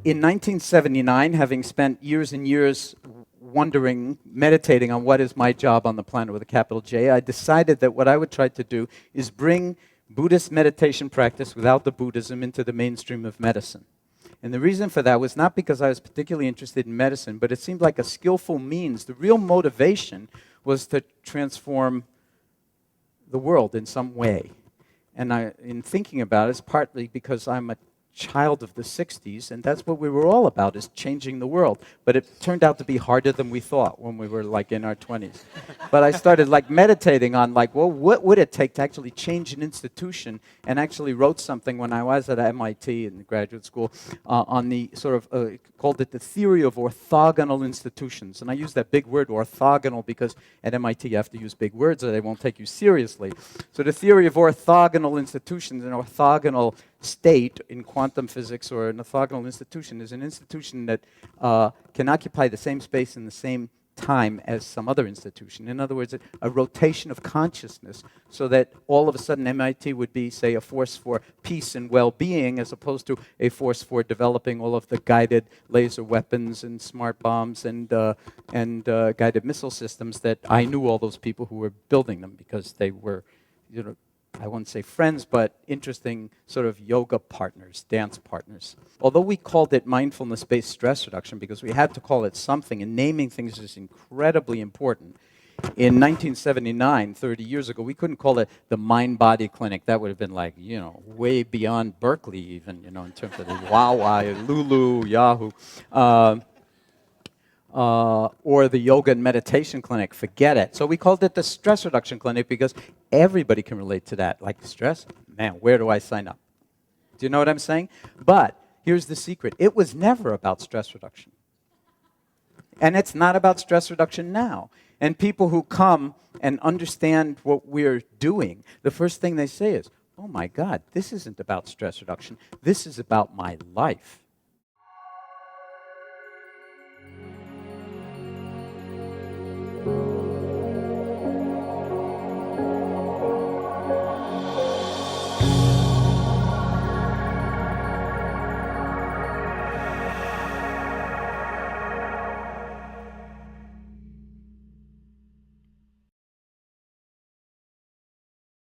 in 1979, having spent years and years wondering, meditating on what is my job on the planet with a capital J, I decided that what I would try to do is bring Buddhist meditation practice without the Buddhism into the mainstream of medicine. And the reason for that was not because I was particularly interested in medicine, but it seemed like a skillful means. The real motivation was to transform the world in some way. And in thinking about it, it's partly because I'm a child of the 60s, and that's what we were all about, is changing the world. But it turned out to be harder than we thought when we were like in our 20s. But I started like meditating on like, well, what would it take to actually change an institution, and actually wrote something when I was at MIT in graduate school on the sort of, called it the theory of orthogonal institutions. And I use that big word orthogonal because at MIT you have to use big words or they won't take you seriously. So the theory of orthogonal institutions, an orthogonal state in quantum physics or an orthogonal institution is an institution that can occupy the same space in the same time as some other institution. In other words, a rotation of consciousness, so that all of a sudden MIT would be, say, a force for peace and well-being as opposed to a force for developing all of the guided laser weapons and smart bombs and guided missile systems that I knew all those people who were building them because they were, you know, I won't say friends, but interesting sort of yoga partners, dance partners. Although we called it mindfulness-based stress reduction because we had to call it something, and naming things is incredibly important. In 1979, 30 years ago, we couldn't call it the Mind-Body Clinic. That would have been like, you know, way beyond Berkeley even, you know, in terms of the Wawa, Lulu, Yahoo. Or the yoga and meditation clinic, forget it. So we called it the stress reduction clinic because everybody can relate to that. Like stress, man, where do I sign up? Do you know what I'm saying? But here's the secret. It was never about stress reduction. And it's not about stress reduction now. And people who come and understand what we're doing, the first thing they say is, oh my God, this isn't about stress reduction. This is about my life.